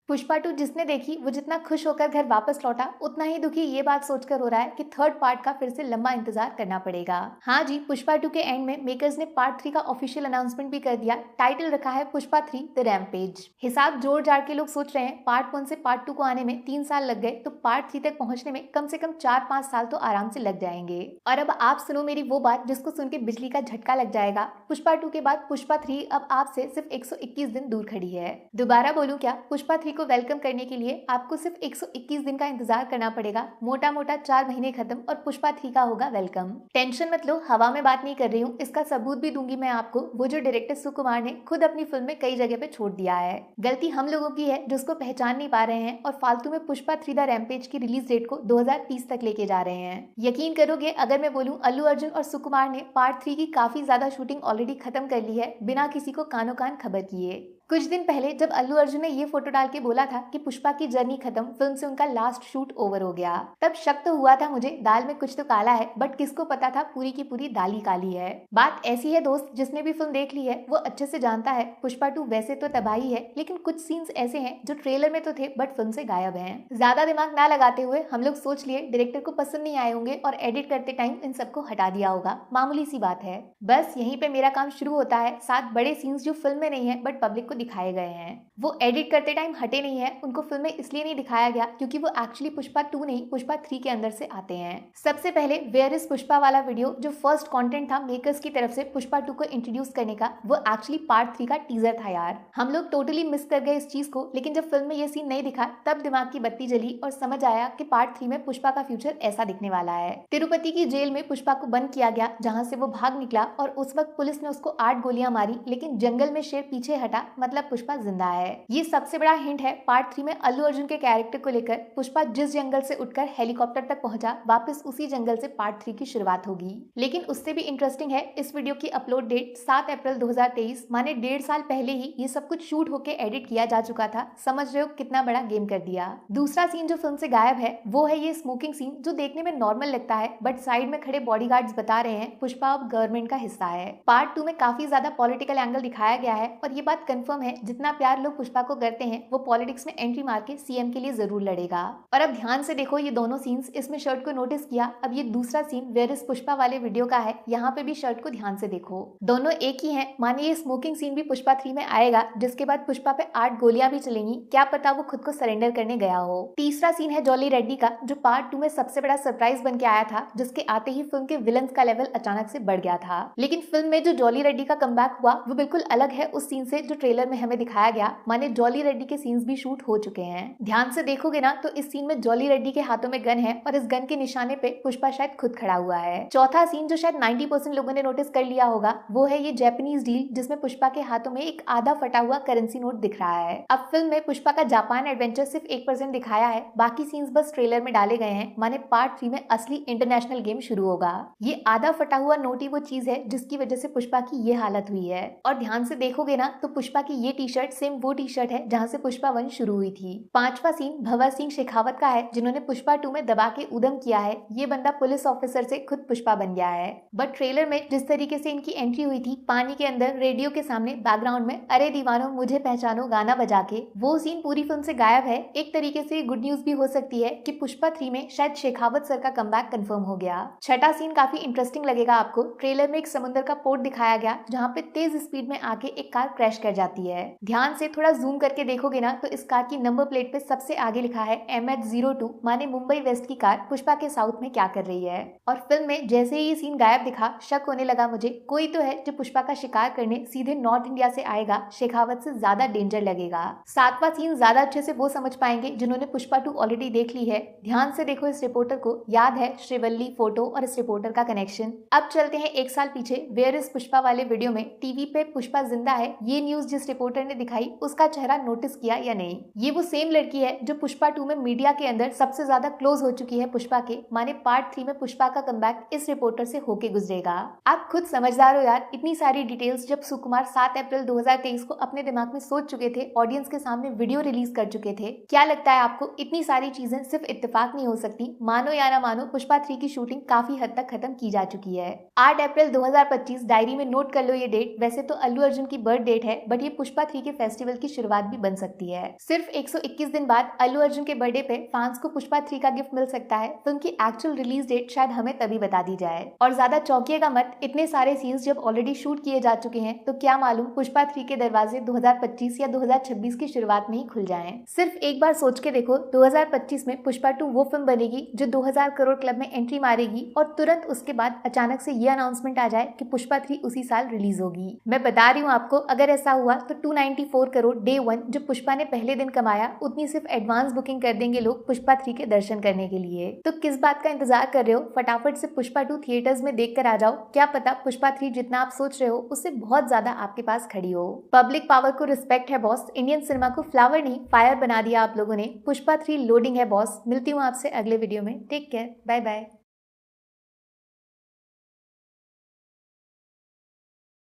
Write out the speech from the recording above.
पुष्पा 2 जिसने देखी वो जितना खुश होकर घर वापस लौटा उतना ही दुखी ये बात सोचकर हो रहा है कि थर्ड पार्ट का फिर से लंबा इंतजार करना पड़ेगा। हाँ जी, पुष्पा 2 के एंड में मेकर्स ने पार्ट 3 का ऑफिशियल अनाउंसमेंट भी कर दिया। टाइटल रखा है पुष्पा 3 द रैम्पेज। हिसाब जोड़ जाड़ के लोग सोच रहे हैं पार्ट 1 से पार्ट 2 को आने में 3 साल लग गए तो पार्ट 3 तक पहुंचने में कम से कम 4-5 साल तो आराम से लग जाएंगे। और अब आप सुनो मेरी वो बात जिसको सुन के बिजली का झटका लग जाएगा। पुष्पा 2 के बाद पुष्पा 3 अब आपसे सिर्फ 121 दिन दूर खड़ी है। दोबारा बोलूं क्या, पुष्पा 3 को वेलकम करने के लिए आपको सिर्फ 121 दिन का इंतजार करना पड़ेगा। मोटा मोटा 4 महीने खत्म और पुष्पा 3 का होगा वेलकम। टेंशन मत लो, हवा में बात नहीं कर रही हूँ, इसका सबूत भी दूंगी मैं आपको। वो जो डायरेक्टर सुकुमार ने खुद अपनी फिल्म में कई जगह पे छोड़ दिया है। गलती हम लोगों की है जिसको पहचान नहीं पा रहे हैं और फालतू में पुष्पा 3 द रैम्पेज की रिलीज डेट को 2030 तक लेके जा रहे हैं। यकीन करोगे अगर मैं बोलूं अल्लू अर्जुन और सुकुमार ने पार्ट 3 की काफी ज्यादा शूटिंग ऑलरेडी खत्म कर ली है बिना किसी को कानो कान खबर किए। कुछ दिन पहले जब अल्लू अर्जुन ने ये फोटो डाल के बोला था कि पुष्पा की जर्नी खत्म, फिल्म से उनका लास्ट शूट ओवर हो गया, तब शक तो हुआ था मुझे दाल में कुछ तो काला है, बट किसको पता था पूरी की पूरी दाल ही काली है। बात ऐसी है दोस्त, जिसने भी फिल्म देख ली है वो अच्छे से जानता है पुष्पा 2 वैसे तो तबाही है लेकिन कुछ सीन्स ऐसे हैं जो ट्रेलर में तो थे बट फिल्म से गायब हैं। ज्यादा दिमाग ना लगाते हुए हम लोग सोच लिए डायरेक्टर को पसंद नहीं आए होंगे और एडिट करते टाइम इन सबको हटा दिया होगा। मामूली सी बात है। बस यहीं पे मेरा काम शुरू होता है। 7 बड़े सीन्स जो फिल्म में नहीं है बट पब्लिक को दिखाए गए हैं, वो एडिट करते टाइम हटे नहीं है। उनको फिल्म में इसलिए नहीं दिखाया गया क्योंकि वो एक्चुअली पुष्पा 2 नहीं पुष्पा 3 के अंदर से आते हैं। सबसे पहले वेयर इज पुष्पा वाला वीडियो जो फर्स्ट कंटेंट था मेकर्स की तरफ से पुष्पा 2 को इंट्रोड्यूस करने का, वो एक्चुअली पार्ट 3 का टीजर था यार। हम लोग टोटली मिस कर गए इस चीज को, लेकिन जब फिल्म में ये सीन नहीं दिखा तब दिमाग की बत्ती जली और समझ आया कि पार्ट 3 में पुष्पा का फ्यूचर ऐसा दिखने वाला है। तिरुपति की जेल में पुष्पा को बंद किया गया जहां से वो भाग निकला और उस वक्त पुलिस ने उसको 8 गोलियां मारी, लेकिन जंगल में शेर पीछे हटा, मतलब पुष्पा जिंदा है। ये सबसे बड़ा हिंट है पार्ट 3 में अल्लू अर्जुन के कैरेक्टर को लेकर। पुष्पा जिस जंगल से उठकर हेलीकॉप्टर तक पहुंचा, वापस उसी जंगल से पार्ट 3 की शुरुआत होगी। लेकिन उससे भी इंटरेस्टिंग है इस वीडियो की अपलोड डेट 7 अप्रैल 2023, माने 1.5 साल पहले ही ये सब कुछ शूट होकर एडिट किया जा चुका था। समझ रहे हो कितना बड़ा गेम कर दिया। दूसरा सीन जो फिल्म से गायब है वो है ये स्मोकिंग सीन, जो देखने में नॉर्मल लगता है बट साइड में खड़े बॉडीगार्ड्स बता रहे हैं पुष्पा अब गवर्नमेंट का हिस्सा है। पार्ट 2 में काफी ज्यादा पॉलिटिकल एंगल दिखाया गया है और ये बात कंफर्म है जितना प्यार लोग पुष्पा को करते हैं वो पॉलिटिक्स में एंट्री मार के सीएम के लिए जरूर लड़ेगा। और अब ध्यान से देखो ये दोनों सीन्स, इसमें शर्ट को नोटिस किया। अब ये दूसरा सीन वेयर इज पुष्पा वाले वीडियो का है, यहाँ पे भी शर्ट को ध्यान से देखो, दोनों एक ही हैं। माने ये स्मोकिंग सीन भी पुष्पा 3 में आएगा जिसके बाद पुष्पा पे 8 गोलियां भी चलेंगी, क्या पता वो खुद को सरेंडर करने गया हो। तीसरा सीन है जॉली रेड्डी का, जो पार्ट 2 में सबसे बड़ा सरप्राइज बन के आया था, जिसके आते ही फिल्म के विलन्स का लेवल अचानक से बढ़ गया था। लेकिन फिल्म में जो जॉली रेड्डी का कमबैक हुआ वो बिल्कुल अलग है उस सीन से जो ट्रेलर में हमें दिखाया गया। माने जॉली रेड्डी के सीन्स भी शूट हो चुके हैं। ध्यान से देखोगे ना तो इस सीन में जॉली रेड्डी के हाथों में गन है और इस गन के निशाने पे पुष्पा शायद खुद खड़ा हुआ है। चौथा सीन जो शायद 90% लोगों ने नोटिस कर लिया होगा वो है ये जापानीज डील, जिसमें पुष्पा के हाथों में एक आधा फटा हुआ करेंसी नोट दिख रहा है। अब फिल्म में पुष्पा का जापान एडवेंचर सिर्फ 1% दिखाया है, बाकी सीन्स बस ट्रेलर में डाले गए हैं। माने पार्ट 3 में असली इंटरनेशनल गेम शुरू होगा। ये आधा फटा हुआ नोट ही वो चीज है जिसकी वजह से पुष्पा की ये हालत हुई है। और ध्यान से देखोगे ना तो पुष्पा की ये टी शर्ट सेम वो टी शर्ट है जहाँ से पुष्पा 1 शुरू हुई थी। पांचवा सीन भंवर सिंह शेखावत का है, जिन्होंने पुष्पा 2 में दबा के उदम किया है। ये बंदा पुलिस ऑफिसर से खुद पुष्पा बन गया है। बट ट्रेलर में जिस तरीके से इनकी एंट्री हुई थी पानी के अंदर रेडियो के सामने बैकग्राउंड में अरे दीवानो मुझे पहचानो गाना बजा के, वो सीन पूरी फिल्म से गायब है। एक तरीके से गुड न्यूज भी हो सकती है कि पुष्पा 3 में शायद शेखावत सर का कमबैक कंफर्म हो गया। छठा सीन काफी इंटरेस्टिंग लगेगा आपको। ट्रेलर में एक समुद्र का पोर्ट दिखाया गया जहाँ पे तेज स्पीड में आके एक कार क्रैश कर जाती है। ध्यान से थोड़ा जूम करके देखोगे ना तो इस कार की नंबर प्लेट पे सबसे आगे लिखा है MH02, माने मुंबई वेस्ट की कार पुष्पा के साउथ में क्या कर रही है। और फिल्म में जैसे ही ये सीन गायब दिखा शक होने लगा मुझे कोई तो है जो पुष्पा का शिकार करने सीधे नॉर्थ इंडिया से आएगा, शेखावत से ज्यादा डेंजर लगेगा। सातवां सीन ज्यादा अच्छे से वो समझ पाएंगे जिन्होंने पुष्पा 2 ऑलरेडी देख ली है। ध्यान से देखो इस रिपोर्टर को, याद है श्रीवल्ली फोटो और इस रिपोर्टर का कनेक्शन। अब चलते हैं 1 साल पीछे। वेयर इज पुष्पा वाले वीडियो में टीवी पे पुष्पा जिंदा है ये न्यूज जिस रिपोर्टर ने दिखाई उसका चेहरा नोटिस किया या नहीं? ये वो सेम लड़की है जो पुष्पा 2 में मीडिया के अंदर सबसे ज्यादा क्लोज हो चुकी है पुष्पा के। माने पार्ट 3 में पुष्पा का कमबैक इस रिपोर्टर से होके गुजरेगा। आप खुद समझदार हो यार, इतनी सारी डिटेल्स जब सुकुमार 7 अप्रैल 2023 को अपने दिमाग में सोच चुके थे, ऑडियंस के सामने वीडियो रिलीज कर चुके थे। क्या लगता है आपको इतनी सारी चीजें सिर्फ इत्तेफाक नहीं हो सकती? मानो या ना मानो पुष्पा 3 की शूटिंग काफी हद तक खत्म की जा चुकी है। 8 अप्रैल 2025 डायरी में नोट कर लो ये डेट। वैसे तो अल्लू अर्जुन की बर्थ डेट है बट ये पुष्पा 3 के फेस्टिवल की शुरुआत भी बन सकती है। सिर्फ 121 दिन बाद अल्लू अर्जुन के बर्थडे पे फैंस को पुष्पा 3 का गिफ्ट मिल सकता है। फिल्म की एक्चुअल रिलीज डेट शायद हमें तभी बता दी जाए। और ज्यादा चौंकिएगा मत, इतने सारे सीन्स जब ऑलरेडी शूट किए जा चुके हैं तो क्या मालूम पुष्पा 3 के दरवाजे 2025 या 2026 की शुरुआत में ही खुल जाएं। सिर्फ एक बार सोच के देखो, 2025 में पुष्पा 2 वो फिल्म बनेगी जो 2000 करोड़ क्लब में एंट्री मारेगी और तुरंत उसके बाद अचानक से ये अनाउंसमेंट आ जाए कि पुष्पा 3 उसी साल रिलीज होगी। मैं बता रही हूँ आपको, अगर ऐसा हुआ तो 294 करोड़ डे 1 जो पुष्पा ने पहले दिन कमाया, उतनी सिर्फ एडवांस बुकिंग कर देंगे लोग पुष्पा 3 के दर्शन करने के लिए। तो किस बात का इंतजार कर रहे हो? फटाफट से पुष्पा 2 थिएटर्स में देख कर आ जाओ। क्या पता पुष्पा 3 जितना आप सोच रहे हो उससे बहुत ज्यादा आपके पास खड़ी हो। पब्लिक पावर को रिस्पेक्ट है बॉस, इंडियन सिनेमा को फ्लावर नहीं फायर बना दिया आप लोगों ने। पुष्पा 3 लोडिंग है बॉस। मिलती हूँ आपसे अगले वीडियो में। Take care, bye bye.